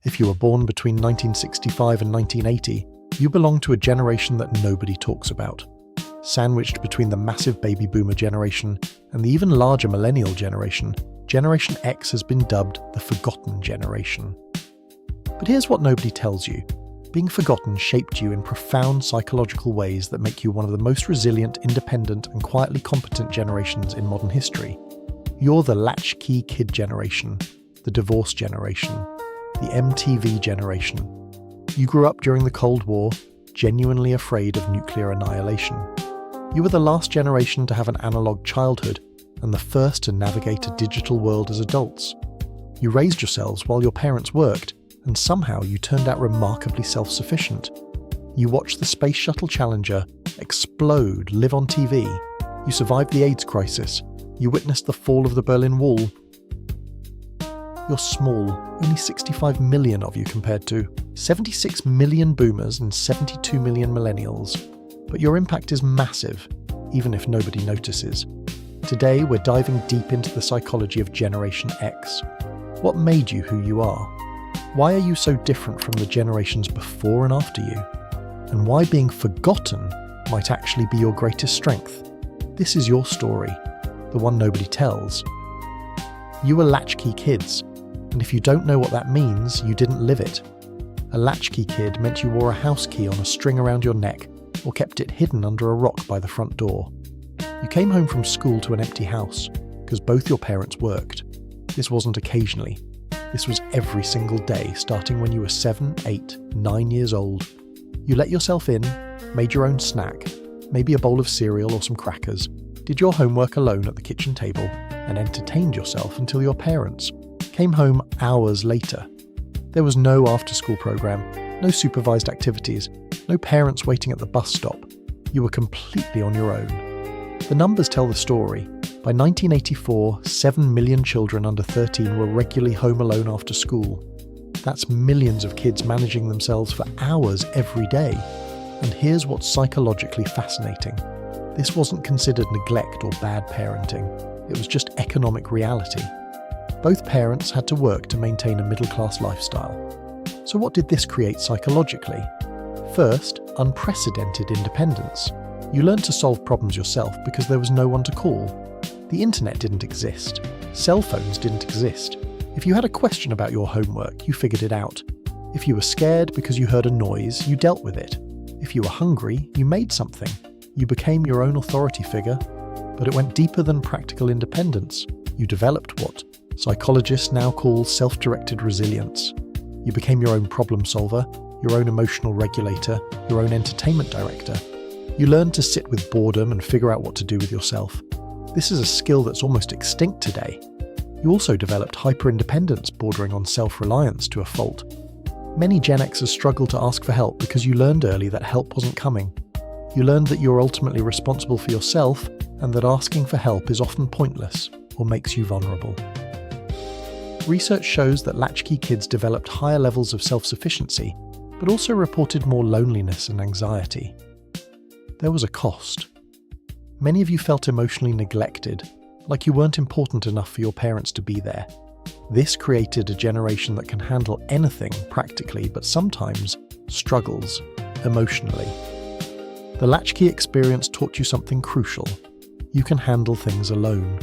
If you were born between 1965 and 1980, you belong to a generation that nobody talks about. Sandwiched between the massive baby boomer generation and the even larger millennial generation, Generation X has been dubbed the forgotten generation. But here's what nobody tells you. Being forgotten shaped you in profound psychological ways that make you one of the most resilient, independent, and quietly competent generations in modern history. You're the latchkey kid generation, the divorce generation, the MTV generation. You grew up during the Cold War, genuinely afraid of nuclear annihilation. You were the last generation to have an analog childhood and the first to navigate a digital world as adults. You raised yourselves while your parents worked, and somehow you turned out remarkably self-sufficient. You watched the Space Shuttle Challenger explode live on TV. You survived the AIDS crisis. You witnessed the fall of the Berlin Wall. You're small, only 65 million of you compared to 76 million boomers and 72 million millennials. But your impact is massive, even if nobody notices. Today, we're diving deep into the psychology of Generation X. What made you who you are? Why are you so different from the generations before and after you? And why being forgotten might actually be your greatest strength? This is your story, the one nobody tells. You were latchkey kids, and if you don't know what that means, you didn't live it. A latchkey kid meant you wore a house key on a string around your neck or kept it hidden under a rock by the front door. You came home from school to an empty house because both your parents worked. This wasn't occasionally. This was every single day, starting when you were 7, 8, 9 years old. You let yourself in, made your own snack, maybe a bowl of cereal or some crackers, did your homework alone at the kitchen table, and entertained yourself until your parents came home hours later. There was no after-school program, no supervised activities, no parents waiting at the bus stop. You were completely on your own. The numbers tell the story. By 1984, 7 million children under 13 were regularly home alone after school. That's millions of kids managing themselves for hours every day. And here's what's psychologically fascinating. This wasn't considered neglect or bad parenting. It was just economic reality. Both parents had to work to maintain a middle-class lifestyle. So what did this create psychologically? First, unprecedented independence. You learned to solve problems yourself because there was no one to call. The internet didn't exist. Cell phones didn't exist. If you had a question about your homework, you figured it out. If you were scared because you heard a noise, you dealt with it. If you were hungry, you made something. You became your own authority figure. But it went deeper than practical independence. You developed what psychologists now call self-directed resilience. You became your own problem solver, your own emotional regulator, your own entertainment director. You learned to sit with boredom and figure out what to do with yourself. This is a skill that's almost extinct today. You also developed hyper-independence bordering on self-reliance to a fault. Many Gen Xers struggle to ask for help because you learned early that help wasn't coming. You learned that you're ultimately responsible for yourself and that asking for help is often pointless or makes you vulnerable. Research shows that latchkey kids developed higher levels of self-sufficiency, but also reported more loneliness and anxiety. There was a cost. Many of you felt emotionally neglected, like you weren't important enough for your parents to be there. This created a generation that can handle anything practically, but sometimes struggles emotionally. The latchkey experience taught you something crucial. You can handle things alone.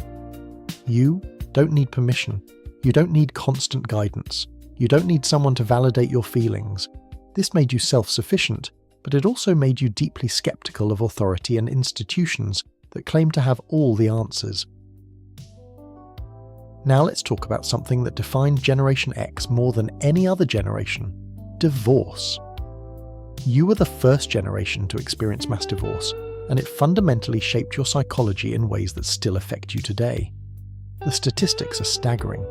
You don't need permission. You don't need constant guidance. You don't need someone to validate your feelings. This made you self-sufficient, but it also made you deeply skeptical of authority and institutions that claim to have all the answers. Now let's talk about something that defined Generation X more than any other generation: divorce. You were the first generation to experience mass divorce, and it fundamentally shaped your psychology in ways that still affect you today. The statistics are staggering.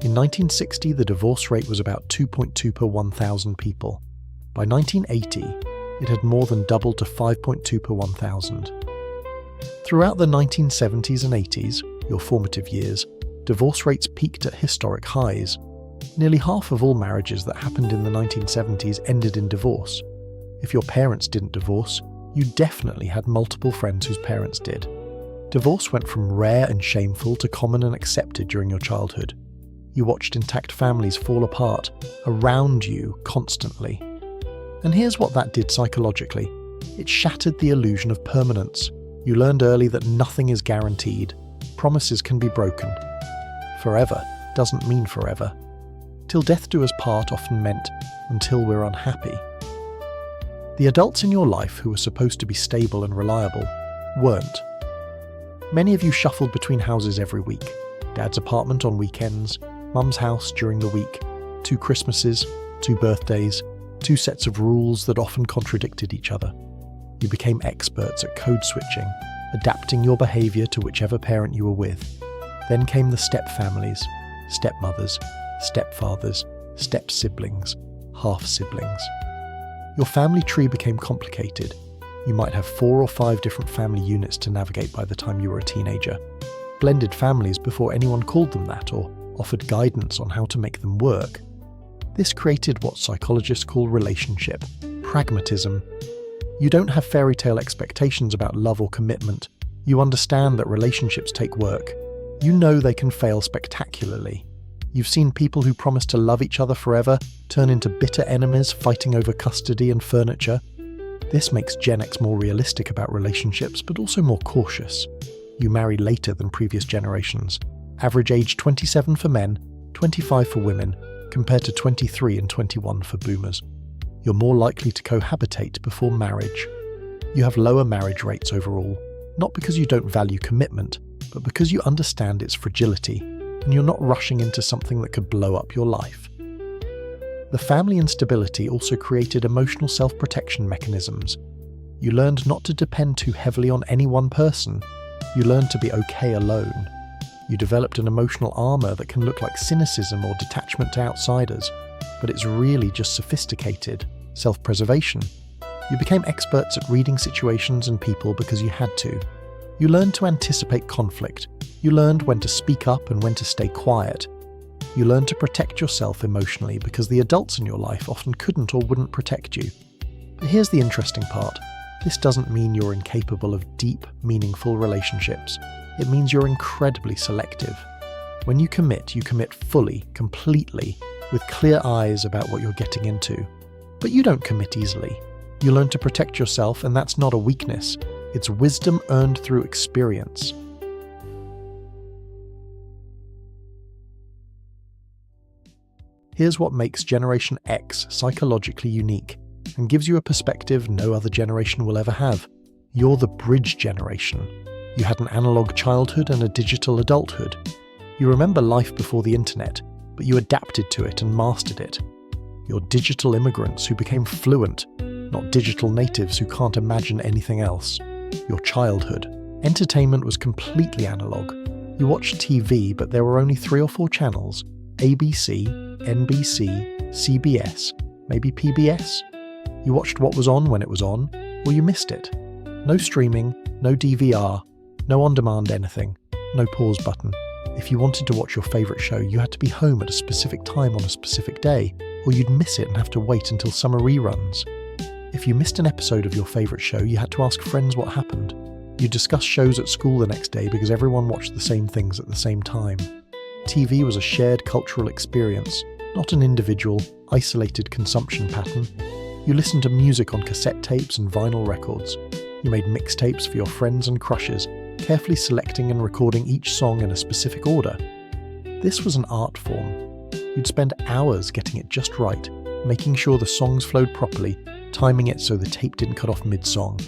In 1960, the divorce rate was about 2.2 per 1,000 people. By 1980, it had more than doubled to 5.2 per 1,000. Throughout the 1970s and 80s, your formative years, divorce rates peaked at historic highs. Nearly half of all marriages that happened in the 1970s ended in divorce. If your parents didn't divorce, you definitely had multiple friends whose parents did. Divorce went from rare and shameful to common and accepted during your childhood. You watched intact families fall apart around you constantly. And here's what that did psychologically. It shattered the illusion of permanence. You learned early that nothing is guaranteed. Promises can be broken. Forever doesn't mean forever. Till death do us part often meant until we're unhappy. The adults in your life who were supposed to be stable and reliable weren't. Many of you shuffled between houses every week. Dad's apartment on weekends, Mum's house during the week, 2 Christmases, 2 birthdays, 2 sets of rules that often contradicted each other. You became experts at code switching, adapting your behaviour to whichever parent you were with. Then came the step-families, stepmothers, stepfathers, step-siblings, half-siblings. Your family tree became complicated. You might have 4 or 5 different family units to navigate by the time you were a teenager. Blended families before anyone called them that or offered guidance on how to make them work. This created what psychologists call relationship pragmatism. You don't have fairy tale expectations about love or commitment. You understand that relationships take work. You know they can fail spectacularly. You've seen people who promise to love each other forever turn into bitter enemies fighting over custody and furniture. This makes Gen X more realistic about relationships, but also more cautious. You marry later than previous generations. Average age 27 for men, 25 for women, compared to 23 and 21 for boomers. You're more likely to cohabitate before marriage. You have lower marriage rates overall, not because you don't value commitment, but because you understand its fragility, and you're not rushing into something that could blow up your life. The family instability also created emotional self-protection mechanisms. You learned not to depend too heavily on any one person. You learned to be okay alone. You developed an emotional armor that can look like cynicism or detachment to outsiders, but it's really just sophisticated self-preservation. You became experts at reading situations and people because you had to. You learned to anticipate conflict. You learned when to speak up and when to stay quiet. You learned to protect yourself emotionally because the adults in your life often couldn't or wouldn't protect you. But here's the interesting part. This doesn't mean you're incapable of deep, meaningful relationships. It means you're incredibly selective. When you commit fully, completely, with clear eyes about what you're getting into. But you don't commit easily. You learn to protect yourself, and that's not a weakness. It's wisdom earned through experience. Here's what makes Generation X psychologically unique, and gives you a perspective no other generation will ever have. You're the bridge generation. You had an analog childhood and a digital adulthood. You remember life before the internet, but you adapted to it and mastered it. You're digital immigrants who became fluent, not digital natives who can't imagine anything else. Your childhood. Entertainment was completely analog. You watched TV, but there were only 3 or 4 channels. ABC, NBC, CBS, maybe PBS. You watched what was on when it was on, or you missed it. No streaming, no DVR, no on-demand anything, no pause button. If you wanted to watch your favourite show, you had to be home at a specific time on a specific day, or you'd miss it and have to wait until summer reruns. If you missed an episode of your favourite show, you had to ask friends what happened. You discussed shows at school the next day because everyone watched the same things at the same time. TV was a shared cultural experience, not an individual, isolated consumption pattern. You listened to music on cassette tapes and vinyl records. You made mixtapes for your friends and crushes, carefully selecting and recording each song in a specific order. This was an art form. You'd spend hours getting it just right, making sure the songs flowed properly, timing it so the tape didn't cut off mid-song.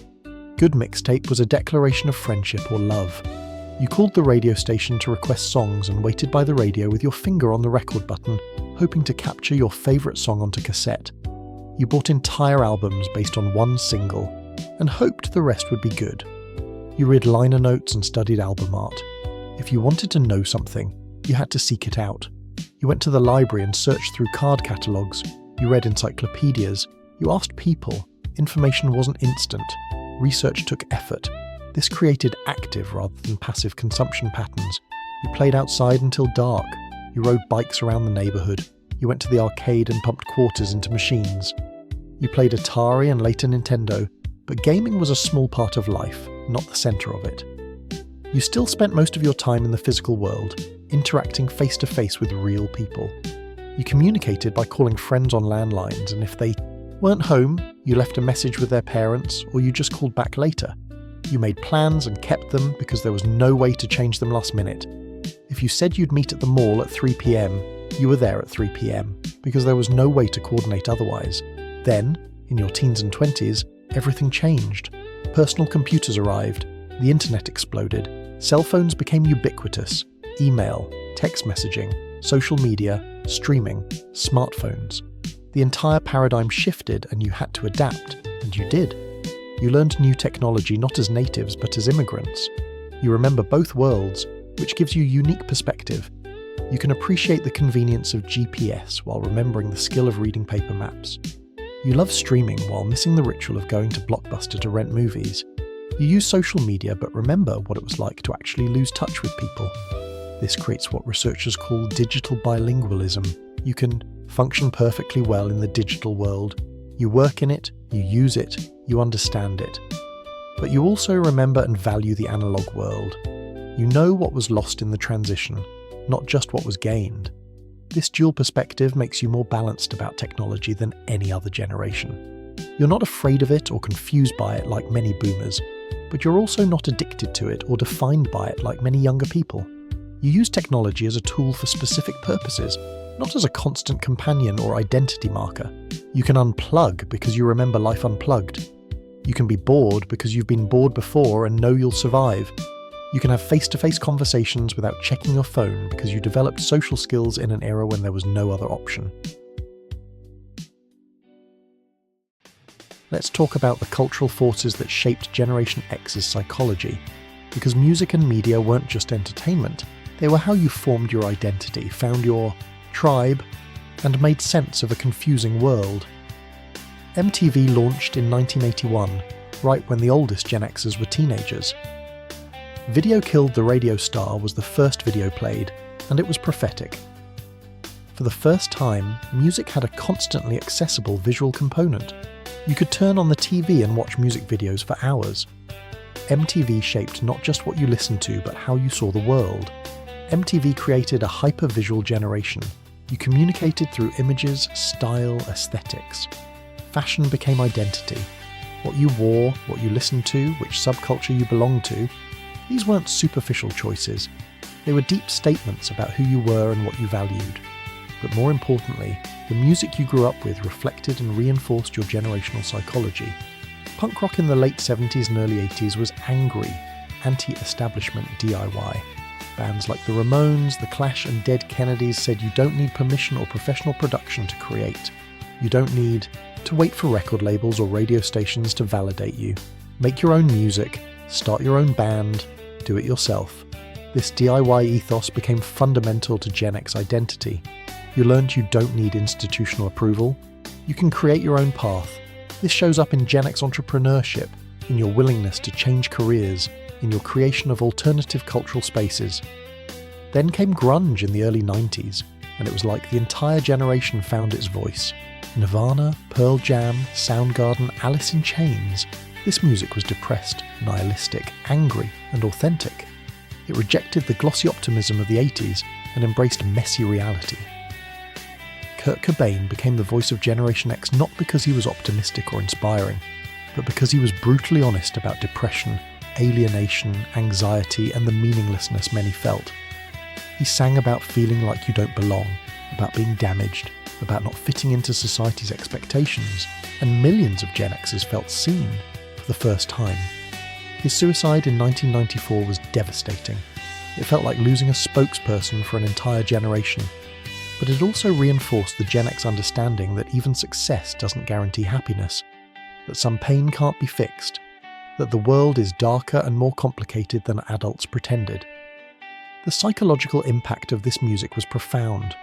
Good mixtape was a declaration of friendship or love. You called the radio station to request songs and waited by the radio with your finger on the record button, hoping to capture your favourite song onto cassette. You bought entire albums based on one single, and hoped the rest would be good. You read liner notes and studied album art. If you wanted to know something, you had to seek it out. You went to the library and searched through card catalogues. You read encyclopedias. You asked people. Information wasn't instant. Research took effort. This created active rather than passive consumption patterns. You played outside until dark. You rode bikes around the neighbourhood. You went to the arcade and pumped quarters into machines. You played Atari and later Nintendo, but gaming was a small part of life, not the centre of it. You still spent most of your time in the physical world, interacting face-to-face with real people. You communicated by calling friends on landlines, and if they weren't home, you left a message with their parents, or you just called back later. You made plans and kept them because there was no way to change them last minute. If you said you'd meet at the mall at 3 p.m, you were there at 3 p.m, because there was no way to coordinate otherwise. Then, in your teens and 20s, everything changed. Personal computers arrived, the internet exploded, cell phones became ubiquitous, email, text messaging, social media, streaming, smartphones. The entire paradigm shifted and you had to adapt, and you did. You learned new technology not as natives but as immigrants. You remember both worlds, which gives you unique perspective. You can appreciate the convenience of GPS while remembering the skill of reading paper maps. You love streaming while missing the ritual of going to Blockbuster to rent movies. You use social media but remember what it was like to actually lose touch with people. This creates what researchers call digital bilingualism. You can function perfectly well in the digital world. You work in it, you use it, you understand it. But you also remember and value the analog world. You know what was lost in the transition, not just what was gained. This dual perspective makes you more balanced about technology than any other generation. You're not afraid of it or confused by it like many boomers, but you're also not addicted to it or defined by it like many younger people. You use technology as a tool for specific purposes, not as a constant companion or identity marker. You can unplug because you remember life unplugged. You can be bored because you've been bored before and know you'll survive. You can have face-to-face conversations without checking your phone because you developed social skills in an era when there was no other option. Let's talk about the cultural forces that shaped Generation X's psychology, because music and media weren't just entertainment, they were how you formed your identity, found your tribe, and made sense of a confusing world. MTV launched in 1981, right when the oldest Gen Xers were teenagers. Video Killed the Radio Star was the first video played, and it was prophetic. For the first time, music had a constantly accessible visual component. You could turn on the TV and watch music videos for hours. MTV shaped not just what you listened to, but how you saw the world. MTV created a hyper-visual generation. You communicated through images, style, aesthetics. Fashion became identity. What you wore, what you listened to, which subculture you belonged to, these weren't superficial choices. They were deep statements about who you were and what you valued. But more importantly, the music you grew up with reflected and reinforced your generational psychology. Punk rock in the late 70s and early 80s was angry, anti-establishment DIY. Bands like the Ramones, The Clash and Dead Kennedys said you don't need permission or professional production to create. You don't need to wait for record labels or radio stations to validate you. Make your own music, start your own band, do it yourself. This DIY ethos became fundamental to Gen X identity. You learned you don't need institutional approval. You can create your own path. This shows up in Gen X entrepreneurship, in your willingness to change careers, in your creation of alternative cultural spaces. Then came grunge in the early 90s, and it was like the entire generation found its voice. Nirvana, Pearl Jam, Soundgarden, Alice in Chains. This music was depressed, nihilistic, angry, and authentic. It rejected the glossy optimism of the 80s and embraced messy reality. Kurt Cobain became the voice of Generation X not because he was optimistic or inspiring, but because he was brutally honest about depression, alienation, anxiety, and the meaninglessness many felt. He sang about feeling like you don't belong, about being damaged, about not fitting into society's expectations, and millions of Gen Xers felt seen for the first time. His suicide in 1994 was devastating. It felt like losing a spokesperson for an entire generation. But it also reinforced the Gen X understanding that even success doesn't guarantee happiness, that some pain can't be fixed, that the world is darker and more complicated than adults pretended. The psychological impact of this music was profound.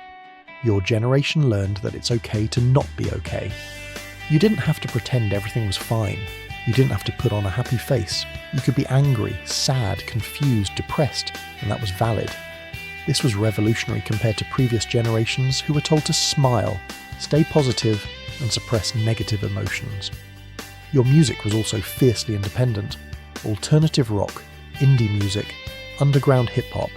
Your generation learned that it's okay to not be okay. You didn't have to pretend everything was fine. You didn't have to put on a happy face. You could be angry, sad, confused, depressed, and that was valid. This was revolutionary compared to previous generations who were told to smile, stay positive, and suppress negative emotions. Your music was also fiercely independent. Alternative rock, indie music, underground hip-hop.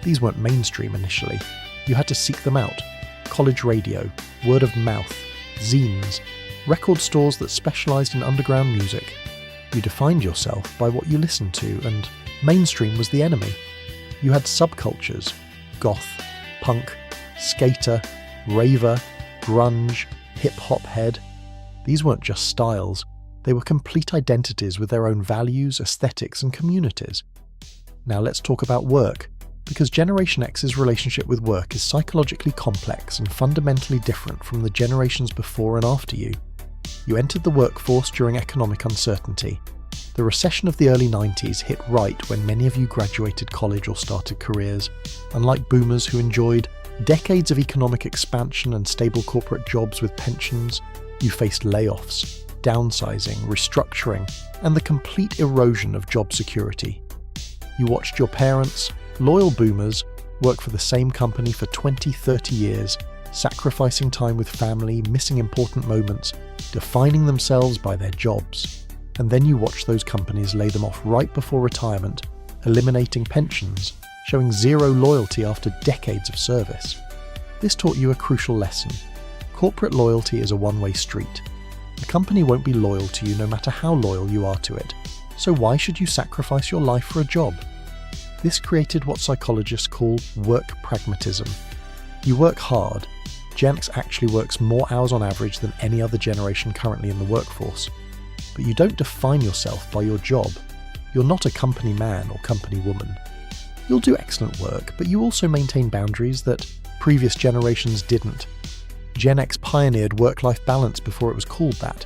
These weren't mainstream initially. You had to seek them out. College radio, word of mouth, zines, record stores that specialised in underground music. You defined yourself by what you listened to, and mainstream was the enemy. You had subcultures: goth, punk, skater, raver, grunge, hip-hop head. These weren't just styles, they were complete identities with their own values, aesthetics and communities. Now let's talk about work, because Generation X's relationship with work is psychologically complex and fundamentally different from the generations before and after you. You entered the workforce during economic uncertainty. The recession of the early 90s hit right when many of you graduated college or started careers. Unlike boomers who enjoyed decades of economic expansion and stable corporate jobs with pensions, you faced layoffs, downsizing, restructuring, and the complete erosion of job security. You watched your parents, loyal boomers, work for the same company for 20, 30 years, sacrificing time with family, missing important moments, defining themselves by their jobs. And then you watched those companies lay them off right before retirement, eliminating pensions, showing zero loyalty after decades of service. This taught you a crucial lesson. Corporate loyalty is a one-way street. The company won't be loyal to you no matter how loyal you are to it. So why should you sacrifice your life for a job? This created what psychologists call work pragmatism. You work hard. Gen X actually works more hours on average than any other generation currently in the workforce. But you don't define yourself by your job. You're not a company man or company woman. You'll do excellent work, but you also maintain boundaries that previous generations didn't. Gen X pioneered work-life balance before it was called that.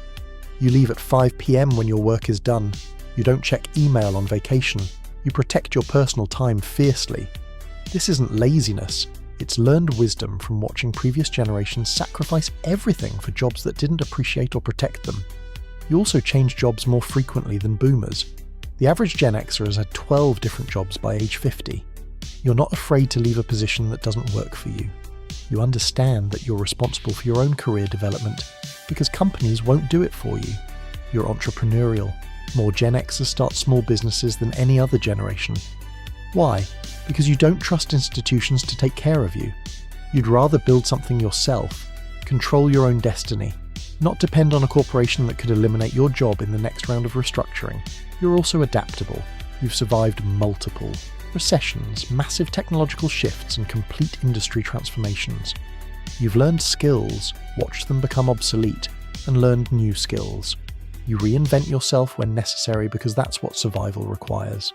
You leave at 5 p.m. when your work is done. You don't check email on vacation. You protect your personal time fiercely. This isn't laziness. It's learned wisdom from watching previous generations sacrifice everything for jobs that didn't appreciate or protect them. You also change jobs more frequently than boomers. The average Gen Xer has had 12 different jobs by age 50. You're not afraid to leave a position that doesn't work for you. You understand that you're responsible for your own career development because companies won't do it for you. You're entrepreneurial. More Gen Xers start small businesses than any other generation. Why? Because you don't trust institutions to take care of you. You'd rather build something yourself, control your own destiny, not depend on a corporation that could eliminate your job in the next round of restructuring. You're also adaptable. You've survived multiple recessions, massive technological shifts, and complete industry transformations. You've learned skills, watched them become obsolete, and learned new skills. You reinvent yourself when necessary because that's what survival requires.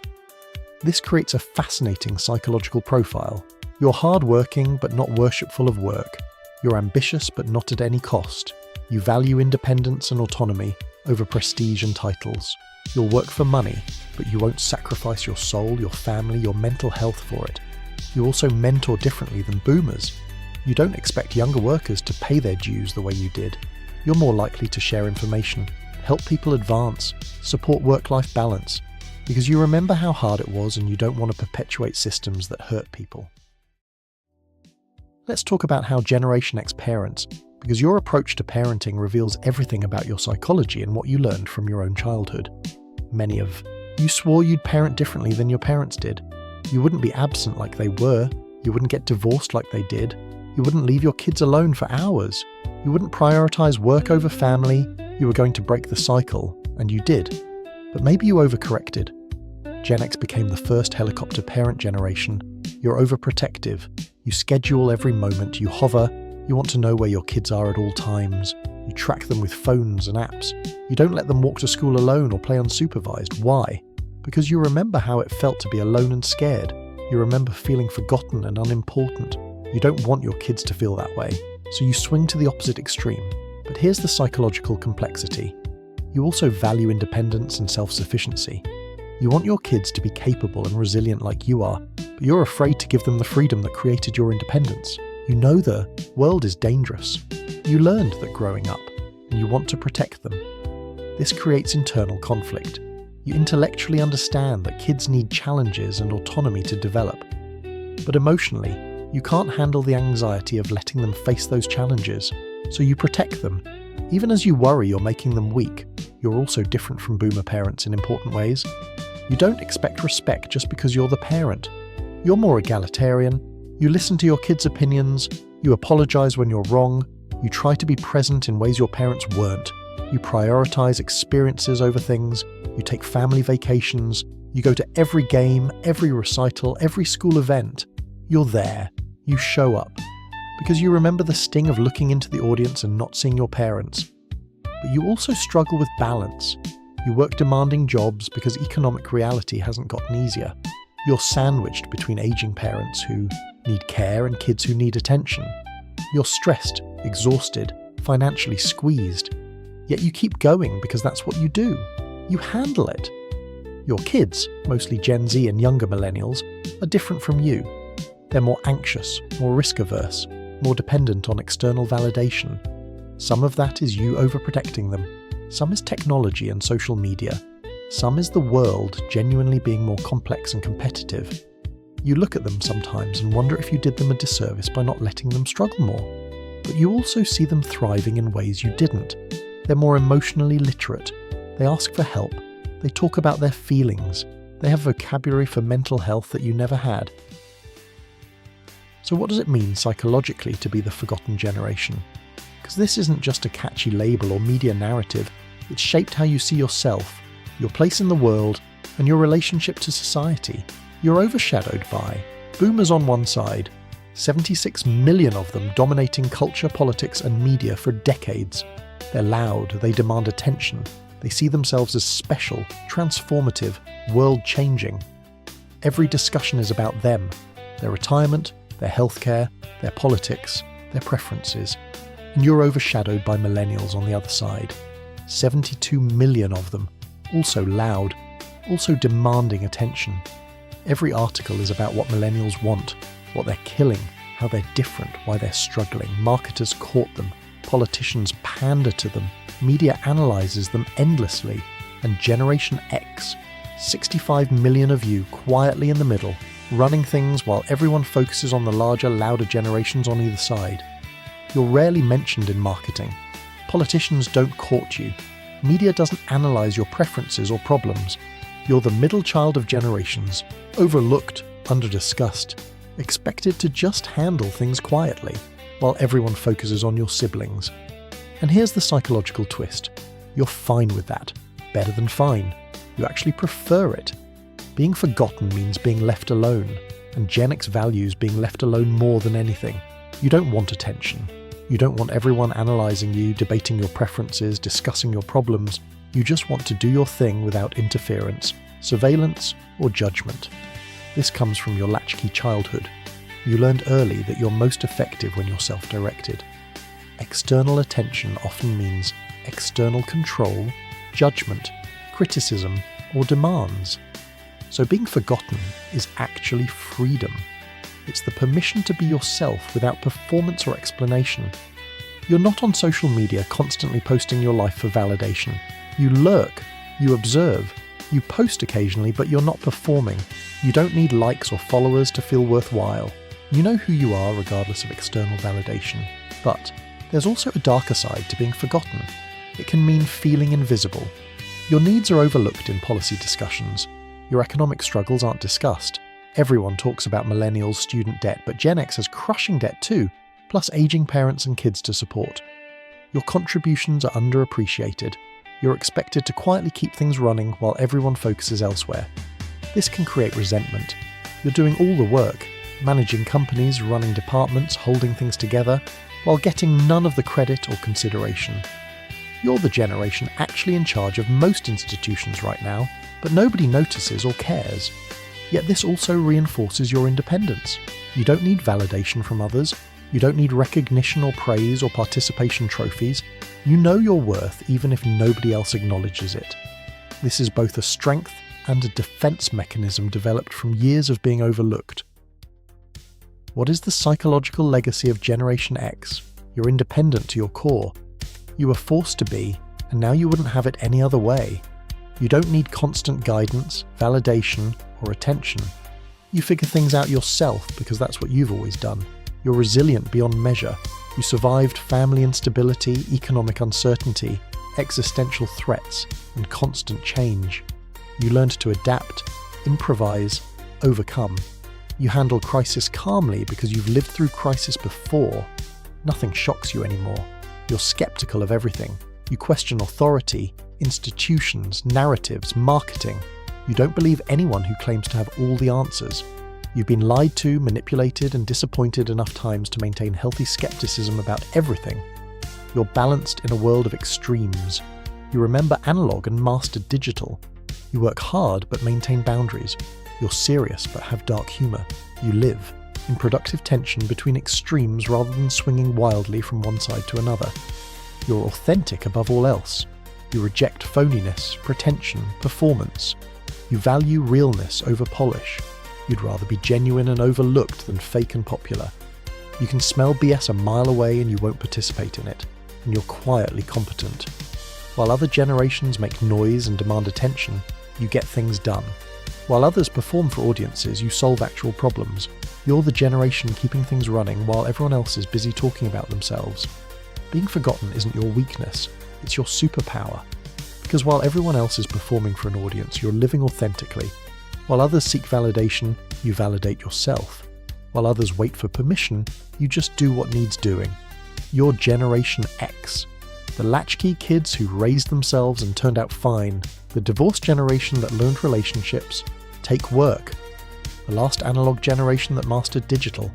This creates a fascinating psychological profile. You're hard-working but not worshipful of work. You're ambitious but not at any cost. You value independence and autonomy over prestige and titles. You'll work for money, but you won't sacrifice your soul, your family, your mental health for it. You also mentor differently than boomers. You don't expect younger workers to pay their dues the way you did. You're more likely to share information, help people advance, support work-life balance, because you remember how hard it was and you don't want to perpetuate systems that hurt people. Let's talk about how Generation X parents, because your approach to parenting reveals everything about your psychology and what you learned from your own childhood. Many of you swore you'd parent differently than your parents did. You wouldn't be absent like they were. You wouldn't get divorced like they did. You wouldn't leave your kids alone for hours. You wouldn't prioritize work over family. You were going to break the cycle, and you did. But maybe you overcorrected. Gen X became the first helicopter parent generation. You're overprotective. You schedule every moment. You hover. You want to know where your kids are at all times. You track them with phones and apps. You don't let them walk to school alone or play unsupervised. Why? Because you remember how it felt to be alone and scared. You remember feeling forgotten and unimportant. You don't want your kids to feel that way, so you swing to the opposite extreme. But here's the psychological complexity. You also value independence and self-sufficiency. You want your kids to be capable and resilient like you are, but you're afraid to give them the freedom that created your independence. You know the world is dangerous. You learned that growing up, and you want to protect them. This creates internal conflict. You intellectually understand that kids need challenges and autonomy to develop. But emotionally, you can't handle the anxiety of letting them face those challenges, so you protect them. Even as you worry you're making them weak, you're also different from boomer parents in important ways. You don't expect respect just because you're the parent. You're more egalitarian, you listen to your kids' opinions, you apologize when you're wrong, you try to be present in ways your parents weren't, you prioritize experiences over things, you take family vacations, you go to every game, every recital, every school event. You're there, you show up, because you remember the sting of looking into the audience and not seeing your parents. But you also struggle with balance. You work demanding jobs because economic reality hasn't gotten easier. You're sandwiched between aging parents who need care and kids who need attention. You're stressed, exhausted, financially squeezed. Yet you keep going because that's what you do. You handle it. Your kids, mostly Gen Z and younger millennials, are different from you. They're more anxious, more risk-averse, more dependent on external validation. Some of that is you overprotecting them. Some is technology and social media. Some is the world genuinely being more complex and competitive. You look at them sometimes and wonder if you did them a disservice by not letting them struggle more. But you also see them thriving in ways you didn't. They're more emotionally literate. They ask for help. They talk about their feelings. They have vocabulary for mental health that you never had. So what does it mean psychologically to be the forgotten generation? Because this isn't just a catchy label or media narrative. It's shaped how you see yourself, your place in the world, and your relationship to society. You're overshadowed by boomers on one side, 76 million of them dominating culture, politics, and media for decades. They're loud, they demand attention, they see themselves as special, transformative, world-changing. Every discussion is about them, their retirement, their healthcare, their politics, their preferences. And you're overshadowed by millennials on the other side. 72 million of them, also loud, also demanding attention. Every article is about what millennials want, what they're killing, how they're different, why they're struggling. Marketers court them, politicians pander to them, media analyzes them endlessly, and Generation X, 65 million of you quietly in the middle, running things while everyone focuses on the larger, louder generations on either side. You're rarely mentioned in marketing. Politicians don't court you. Media doesn't analyze your preferences or problems. You're the middle child of generations, overlooked, under-discussed, expected to just handle things quietly, while everyone focuses on your siblings. And here's the psychological twist. You're fine with that. Better than fine. You actually prefer it. Being forgotten means being left alone, and Gen X values being left alone more than anything. You don't want attention. You don't want everyone analysing you, debating your preferences, discussing your problems. You just want to do your thing without interference, surveillance, or judgment. This comes from your latchkey childhood. You learned early that you're most effective when you're self-directed. External attention often means external control, judgment, criticism, or demands. So being forgotten is actually freedom. It's the permission to be yourself without performance or explanation. You're not on social media constantly posting your life for validation. You lurk, you observe, you post occasionally, but you're not performing. You don't need likes or followers to feel worthwhile. You know who you are regardless of external validation. But there's also a darker side to being forgotten. It can mean feeling invisible. Your needs are overlooked in policy discussions. Your economic struggles aren't discussed. Everyone talks about millennials' student debt, but Gen X has crushing debt too, plus aging parents and kids to support. Your contributions are underappreciated. You're expected to quietly keep things running while everyone focuses elsewhere. This can create resentment. You're doing all the work, managing companies, running departments, holding things together, while getting none of the credit or consideration. You're the generation actually in charge of most institutions right now, but nobody notices or cares. Yet this also reinforces your independence. You don't need validation from others. You don't need recognition or praise or participation trophies. You know your worth even if nobody else acknowledges it. This is both a strength and a defense mechanism developed from years of being overlooked. What is the psychological legacy of Generation X? You're independent to your core. You were forced to be, and now you wouldn't have it any other way. You don't need constant guidance, validation, or attention. You figure things out yourself because that's what you've always done. You're resilient beyond measure. You survived family instability, economic uncertainty, existential threats, and constant change. You learned to adapt, improvise, overcome. You handle crisis calmly because you've lived through crisis before. Nothing shocks you anymore. You're skeptical of everything. You question authority, institutions, narratives, marketing. You don't believe anyone who claims to have all the answers. You've been lied to, manipulated, and disappointed enough times to maintain healthy skepticism about everything. You're balanced in a world of extremes. You remember analog and master digital. You work hard but maintain boundaries. You're serious but have dark humour. You live in productive tension between extremes rather than swinging wildly from one side to another. You're authentic above all else. You reject phoniness, pretension, performance. You value realness over polish. You'd rather be genuine and overlooked than fake and popular. You can smell BS a mile away and you won't participate in it. And you're quietly competent. While other generations make noise and demand attention, you get things done. While others perform for audiences, you solve actual problems. You're the generation keeping things running while everyone else is busy talking about themselves. Being forgotten isn't your weakness, it's your superpower. Because while everyone else is performing for an audience, you're living authentically. While others seek validation, you validate yourself. While others wait for permission, you just do what needs doing. You're Generation X. The latchkey kids who raised themselves and turned out fine. The divorced generation that learned relationships. Take work. The last analog generation that mastered digital.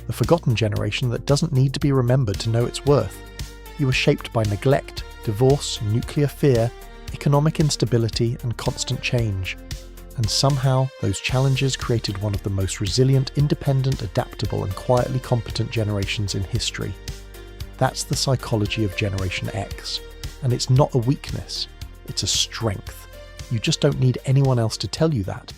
The forgotten generation that doesn't need to be remembered to know its worth. You were shaped by neglect, divorce, nuclear fear, economic instability, and constant change. And somehow, those challenges created one of the most resilient, independent, adaptable, and quietly competent generations in history. That's the psychology of Generation X. And it's not a weakness, it's a strength. You just don't need anyone else to tell you that.